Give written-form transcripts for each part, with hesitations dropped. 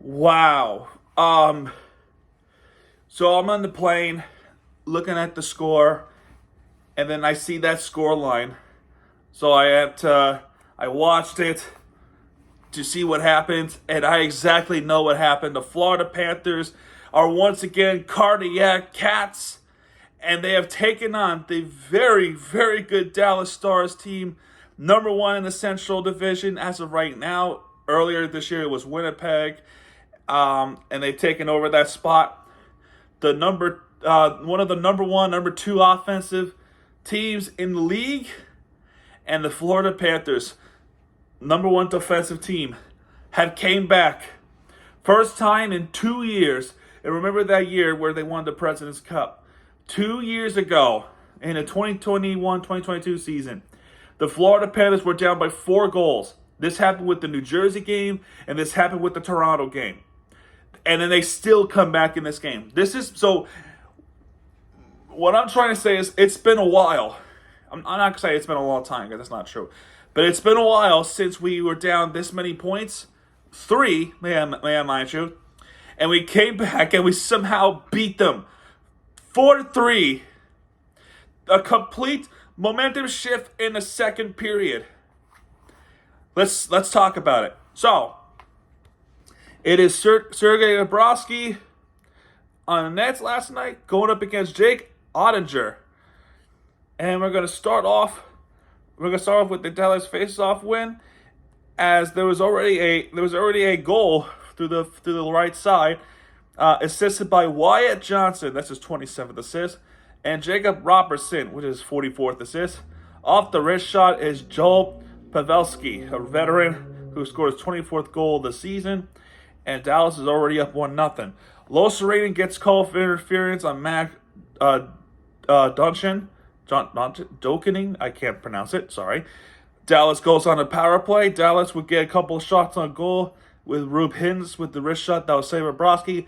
Wow. So I'm on the plane looking at the score, and then I see that score line. So I watched it to see what happened, and I exactly know what happened. The Florida Panthers are once again cardiac cats, and they have taken on the very, very good Dallas Stars team, number one in the Central Division as of right now. Earlier this year, it was Winnipeg, and they've taken over that spot. One of the number one, number two offensive teams in the league, and the Florida Panthers, number one defensive team, have came back. First time in 2 years. And remember that year where they won the President's Cup. 2 years ago, in the 2021-2022 season, the Florida Panthers were down by 4 goals. This happened with the New Jersey game, and this happened with the Toronto game. And then they still come back in this game. What I'm trying to say is it's been a while. I'm not going to say it's been a long time, because that's not true. But it's been a while since we were down this many points. 3, may I mind you. And we came back and we somehow beat them. 4-3. A complete momentum shift in the second period. Let's talk about it. So, it is Sergei Bobrovsky on the Nets last night going up against Jake Oettinger. And we're going to start off with the Dallas face-off win, as there was already a goal through the right side, assisted by Wyatt Johnson. That's his 27th assist, and Jacob Robertson, which is his 44th assist. Off the wrist shot is Joel Pavelski, a veteran who scored his 24th goal of the season, and Dallas is already up 1-0. Los Serene gets called for interference on Mac Dunchin. Dokening, I can't pronounce it, sorry. Dallas goes on a power play. Dallas would get a couple of shots on goal with Rube Hins with the wrist shot that was saved by Bobrovsky.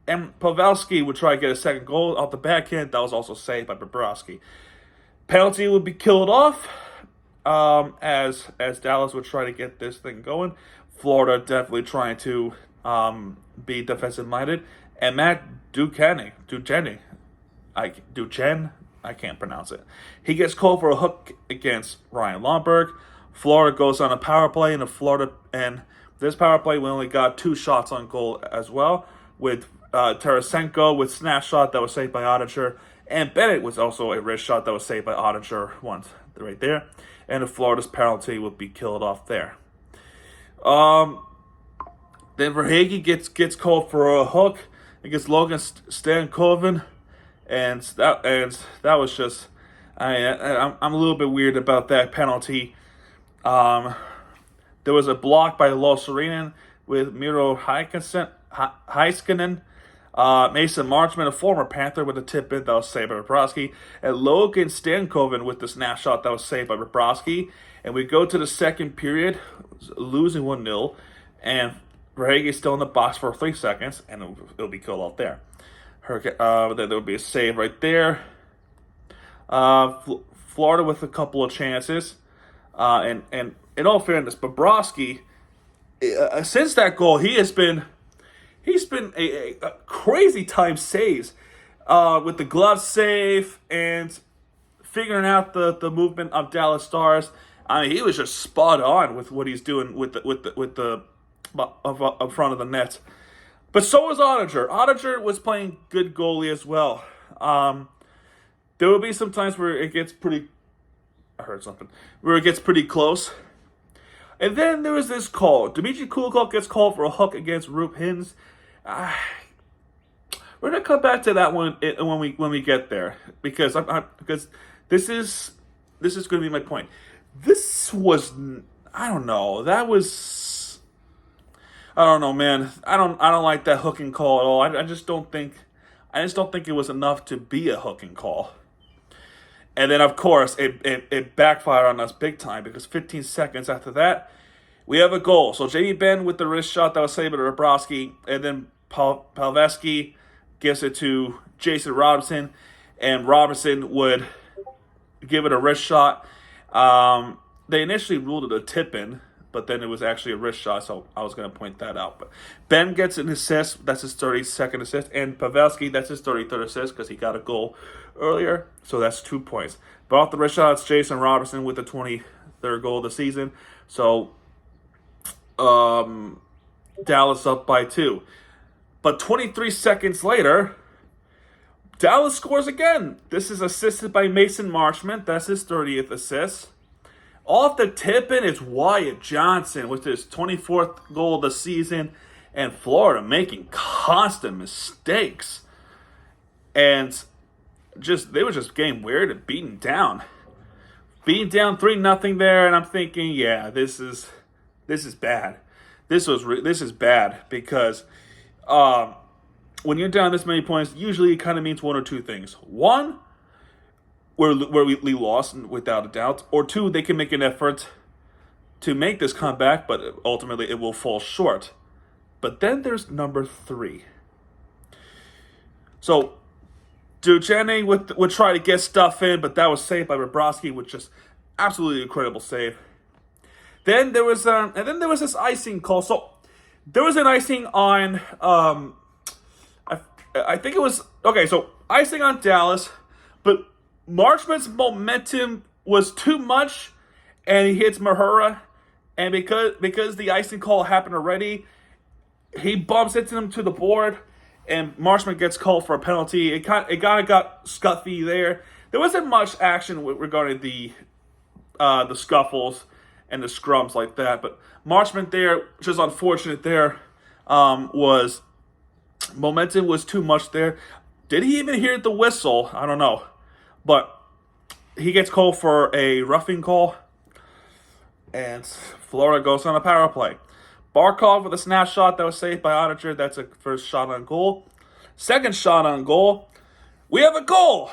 And Pavelski would try to get a second goal off the backhand. That was also saved by Bobrovsky. Penalty would be killed off as Dallas would try to get this thing going. Florida definitely trying to be defensive-minded. And Matt Duchene, I can't pronounce it. He gets called for a hook against Ryan Lomberg. Florida goes on a power play, and this power play we only got 2 shots on goal as well, with Tarasenko with snap shot that was saved by Oettinger, and Bennett was also a wrist shot that was saved by Oettinger once right there, and the Florida's penalty would be killed off there. Then Verhaeghe gets called for a hook against Logan Stankoven. And that was just, I'm a little bit weird about that penalty. There was a block by Los Serene with Miro Heiskanen. Mason Marchman, a former Panther, with a tip in that was saved by Bobrovsky. And Logan Stankoven with the snapshot that was saved by Bobrovsky. And we go to the second period, losing 1-0. And Verhaeghe is still in the box for 3 seconds, and it'll be killed out there. Then there would be a save right there. Florida with a couple of chances. And in all fairness, Bobrovsky, since that goal, he's been a crazy time saves with the glove save and figuring out the movement of Dallas Stars. I mean, he was just spot on with what he's doing with the up front of the net. But so was Oettinger. Oettinger was playing good goalie as well. There will be some times where it gets pretty... I heard something. Where it gets pretty close. And then there was this call. Dmitry Kulikov gets called for a hook against Rube Hins. We're going to come back to that one when we get there. Because this is going to be my point. This was... I don't know. That was... I don't know, man. I don't like that hooking call at all. I just don't think it was enough to be a hooking call. And then, of course, it backfired on us big time, because 15 seconds after that, we have a goal. So Jamie Benn with the wrist shot that was saved by Bobrovsky, and then Pavelski gives it to Jason Robinson, and Robinson would give it a wrist shot. They initially ruled it a tip-in, but then it was actually a wrist shot, so I was going to point that out. But Ben gets an assist. That's his 32nd assist. And Pavelski, that's his 33rd assist because he got a goal earlier, so that's 2 points. But off the wrist shots, Jason Robertson with the 23rd goal of the season. So Dallas up by 2. But 23 seconds later, Dallas scores again. This is assisted by Mason Marchment. That's his 30th assist. Off the tip-in, it's Wyatt Johnson with his 24th goal of the season. And Florida making constant mistakes. And they were just getting weird and beaten down. Beaten down 3-0 there, and I'm thinking, yeah, this is bad. This is bad because when you're down this many points, usually it kind of means one or two things. One, where we lost without a doubt, or two, they can make an effort to make this comeback, but ultimately it will fall short. But then there's number 3. So Duchenne would try to get stuff in, but that was saved by Bobrovsky, which is absolutely incredible save. Then there was this icing call. So there was an icing on I think it was okay. So icing on Dallas, but Marchment's momentum was too much, and he hits Mahura, and because the icing call happened already, he bumps into him to the board, and Marchment gets called for a penalty. It kind of got scuffy there. There wasn't much action regarding the scuffles and the scrums like that, but Marchment there, which is unfortunate there, was momentum was too much there. Did he even hear the whistle? I don't know, but he gets called for a roughing call, and Florida goes on a power play. Barkov with a snapshot that was saved by Oettinger. That's a first shot on goal. Second shot on goal. We have a goal.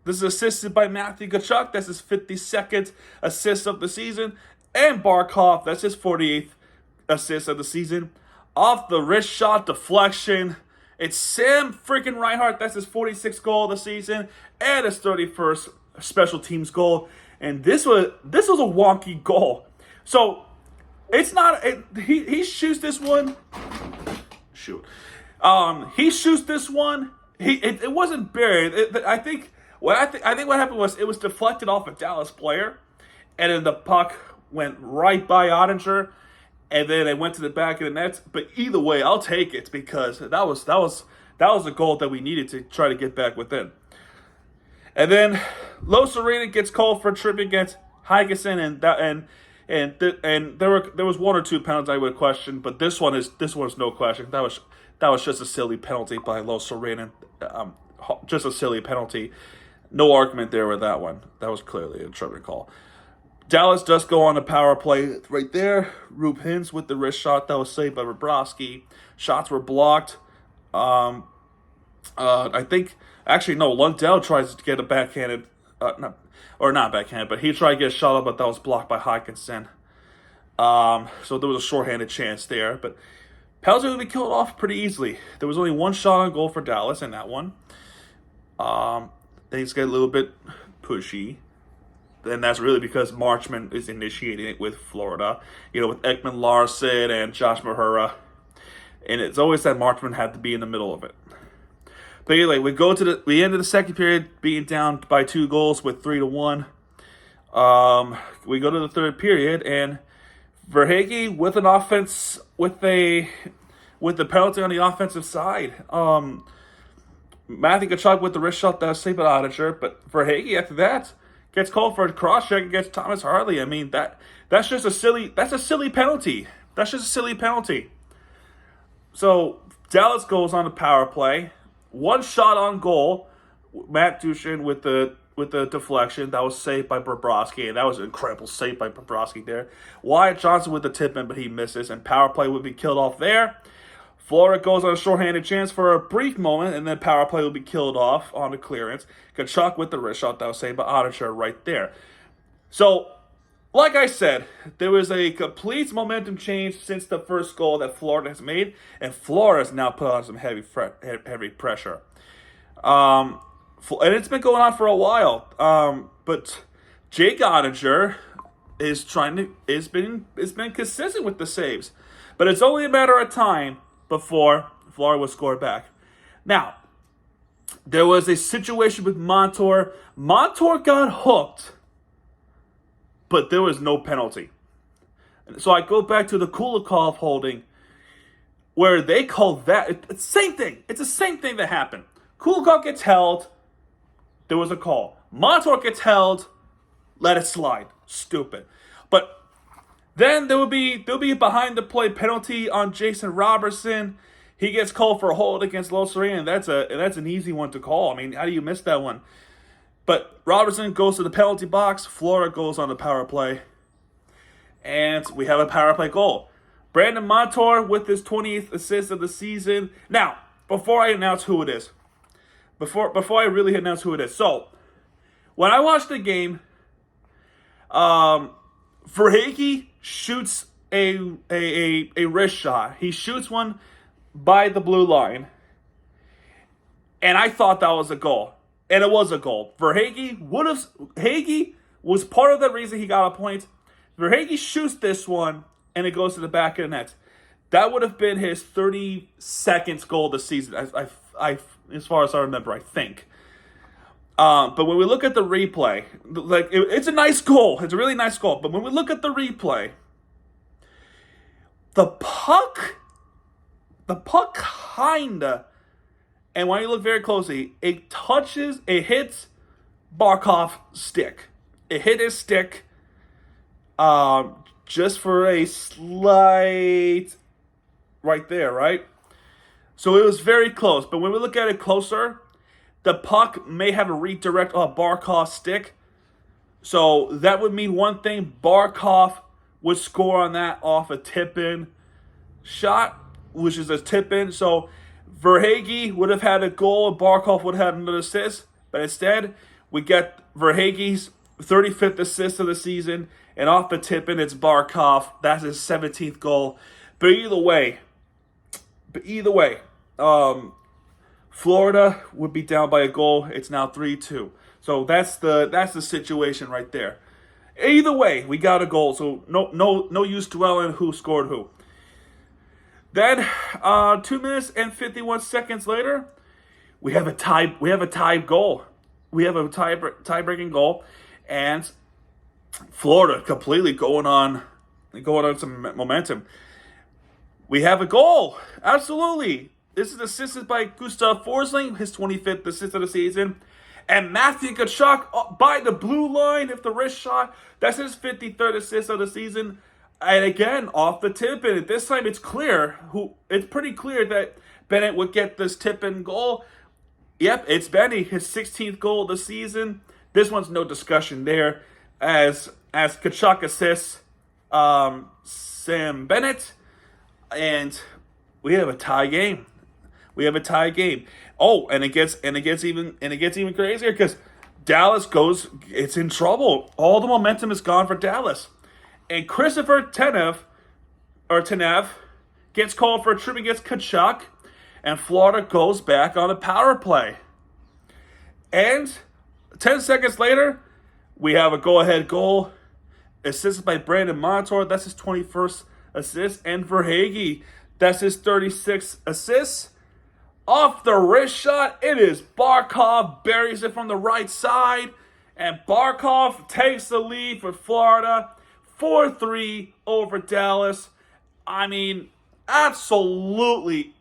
This is assisted by Matthew Tkachuk. That's his 52nd assist of the season. And Barkov, that's his 48th assist of the season. Off the wrist shot deflection. It's Sam freaking Reinhart. That's his 46th goal of the season. And his 31st special teams goal. And this was a wonky goal. So it's not. He shoots this one. Shoot. He shoots this one. It wasn't buried. I think what happened was it was deflected off a Dallas player, and then the puck went right by Oettinger, and then it went to the back of the net. But either way, I'll take it because that was a goal that we needed to try to get back within. And then Los Arena gets called for tripping against Higason, and there was one or two penalties I would question, but this one is no question. That was just a silly penalty by Los Arena, just a silly penalty. No argument there with that one. That was clearly a tripping call. Dallas does go on the power play right there. Rube Hintz with the wrist shot that was saved by Bobrovsky. Shots were blocked. I think actually no. Lundell tries to get a backhanded, not backhanded, but he tried to get a shot up, but that was blocked by Hawkinson. So there was a shorthanded chance there, but penalty would be killed off pretty easily. There was only one shot on goal for Dallas in that one. Things get a little bit pushy. And that's really because Marchment is initiating it with Florida. With Ekman Larson and Josh Mahura. And it's always that Marchment had to be in the middle of it. But anyway, we end of the second period being down by 2 goals with 3-1. We go to the third period, and Verhaeghe with an offense with the penalty on the offensive side. Matthew Tkachuk with the wrist shot that was saved by Oettinger, but Verhaeghe after that gets called for a cross check against Thomas Harley. I mean that's just a silly penalty. That's just a silly penalty. So Dallas goes on the power play. One shot on goal. Matt Duchene with the deflection that was saved by Bobrovsky, and that was an incredible save by Bobrovsky there. Wyatt Johnson with the tip in, but he misses, and power play would be killed off there. Florida goes on a shorthanded chance for a brief moment, and then power play will be killed off on the clearance. Tkachuk with the wrist shot that was saved by Oettinger right there. So, like I said, there was a complete momentum change since the first goal that Florida has made, and Florida has now put on some heavy pressure. And it's been going on for a while. But Jake Oettinger been consistent with the saves, but it's only a matter of time before Florida will score back. Now, there was a situation with Montour. Montour got hooked, but there was no penalty. So I go back to the Kulikov holding, where they call that it's the same thing. It's the same thing that happened. Kulikov gets held. There was a call. Montour gets held. Let it slide. Stupid. But then there'll be a behind the play penalty on Jason Robertson. He gets called for a hold against Los Serena, and that's an easy one to call. I mean, how do you miss that one? But Robertson goes to the penalty box. Florida goes on the power play. And we have a power play goal. Brandon Montour with his 20th assist of the season. Now, before I announce who it is, before I really announce who it is. So, when I watched the game, Verhaeghe shoots a wrist shot. He shoots one by the blue line. And I thought that was a goal. And it was a goal. Verhaeghe was part of the reason he got a point. Verhaeghe shoots this one, and it goes to the back of the net. That would have been his 32nd goal this season, as far as I remember, I think. But when we look at the replay, it's a nice goal. It's a really nice goal. But when we look at the replay, the puck kinda, and when you look very closely, it hits Barkov's stick. It hit his stick. Just for a slight right there, right? So it was very close. But when we look at it closer, the puck may have a redirect on Barkov's stick. So that would mean one thing. Barkov would score on that off a tip-in shot, which is a tip-in. So Verhaeghe would have had a goal and Barkov would have had another assist. But instead, we get Verhaeghe's 35th assist of the season. And off the tip-in, it's Barkov. That's his 17th goal. But either way, Florida would be down by a goal. It's now 3-2. So that's the situation right there. Either way, we got a goal. So no use dwelling who scored who. Then 2 minutes and 51 seconds later, we have a tie goal. We have a tie-breaking goal, and Florida completely going on some momentum. We have a goal. Absolutely. This is assisted by Gustav Forsling, his 25th assist of the season. And Matthew Tkachuk by the blue line, if the wrist shot, that's his 53rd assist of the season. And again, off the tip-in. At this time, it's pretty clear that Bennett would get this tip-in goal. Yep, it's Benny, his 16th goal of the season. This one's no discussion there. As Tkachuk assists Sam Bennett, and we have a tie game. Oh, and it gets even crazier because Dallas it's in trouble. All the momentum is gone for Dallas, and Christopher Tanev gets called for a trip against Tkachuk, and Florida goes back on a power play. And 10 seconds later, we have a go-ahead goal assisted by Brandon Montour. That's his 21st assist. And Verhaeghe, that's his 36th assist. Off the wrist shot, it is Barkov, buries it from the right side. And Barkov takes the lead for Florida. 4-3 over Dallas. I mean, absolutely.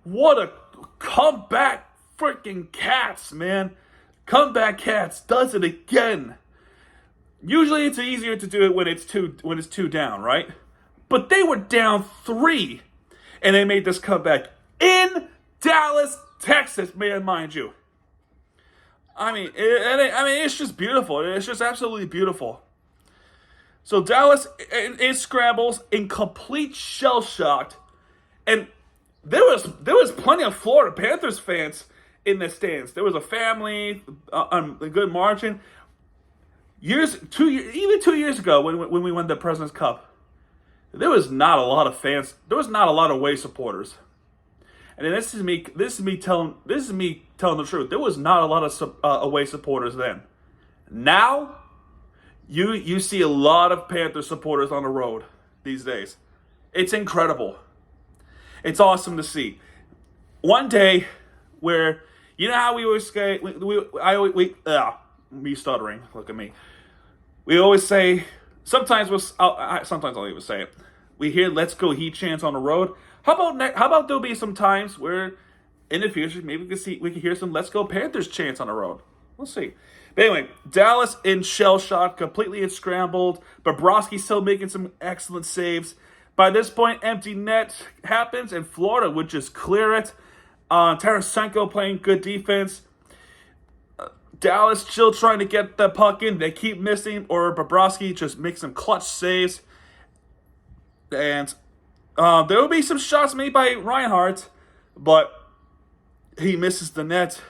What a comeback freaking Cats, man. Comeback Cats does it again. Usually it's easier to do it when it's two down, right? But they were down 3, and they made this comeback in Dallas, Texas, man, mind you. I mean, it's just beautiful. It's just absolutely beautiful. So Dallas it scrambles in complete shell shocked, and there was plenty of Florida Panthers fans in the stands. There was a family, a good margin. Even 2 years ago, when we won the President's Cup, there was not a lot of fans. There was not a lot of away supporters. And this is me telling the truth. There was not a lot of away supporters then. Now, You see a lot of Panthers supporters on the road these days. It's incredible. It's awesome to see. One day where, you know how we always say, me stuttering, look at me. We always say, sometimes I'll even say it. We hear "Let's Go Heat" chants on the road. How about there'll be some times where in the future maybe we can hear some "Let's Go Panthers" chants on the road. We'll see. But anyway, Dallas in shell shock, completely scrambled. Bobrovsky still making some excellent saves. By this point, empty net happens, and Florida would just clear it. Tarasenko playing good defense. Dallas still trying to get the puck in. They keep missing, or Bobrovsky just makes some clutch saves. And there will be some shots made by Reinhart, but he misses the net.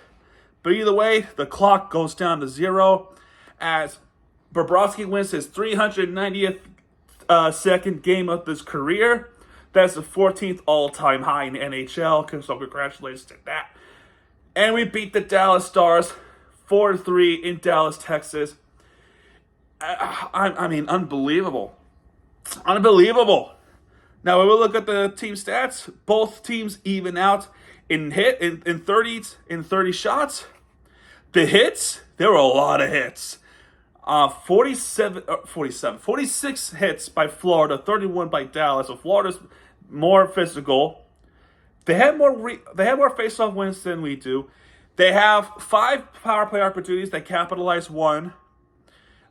But either way, the clock goes down to 0 as Bobrovsky wins his 390th second game of his career. That's the 14th all-time high in the NHL. So congratulations to that. And we beat the Dallas Stars 4-3 in Dallas, Texas. I mean, unbelievable. Unbelievable. Now, when we look at the team stats, both teams even out in 30 shots. The hits, there were a lot of hits. 46 hits by Florida, 31 by Dallas. So Florida's more physical. They had more face-off wins than we do. They have 5 power play opportunities. They capitalize 1.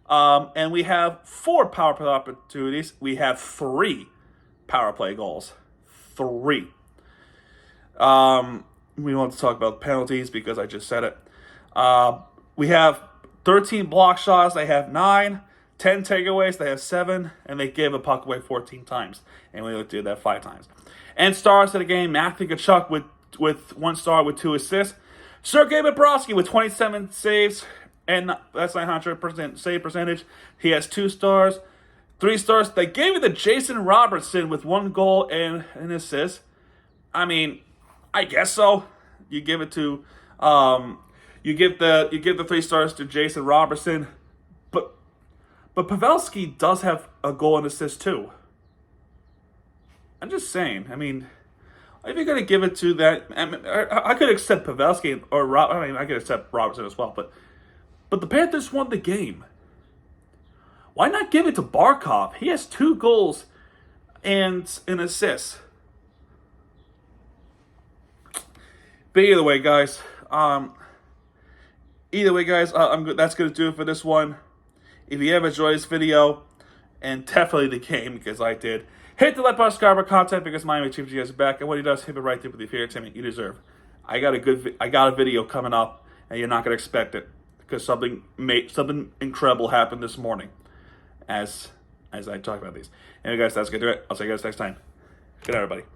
And we have 4 power play opportunities. We have 3 power play goals. 3. We want to talk about penalties because I just said it. We have 13 block shots. They have 9. 10 takeaways. They have 7. And they gave a puck away 14 times. And we did that 5 times. And stars of the game, Matthew Tkachuk with 1 star with 2 assists. Sergei Bobrovsky with 27 saves. And that's 900% save percentage. He has 2 stars. 3 stars. They gave it to Jason Robertson with 1 goal and an assist. I mean, I guess so. You give it to you give the 3 stars to Jason Robertson, but Pavelski does have a goal and assist too. I'm just saying. I mean, if you're gonna give it to that, I could accept Pavelski I could accept Robertson as well, but the Panthers won the game. Why not give it to Barkov? He has 2 goals and an assist. But either way, guys, that's going to do it for this one. If you have enjoyed this video, and definitely the game, because I did, hit the like button, subscribe for content, because Miami Chief is back, and when he does, hit it right there with the entertainment you deserve. I got a video coming up, and you're not going to expect it, because something incredible happened this morning, as I talk about these. Anyway, guys, that's going to do it. I'll see you guys next time. Good night, everybody.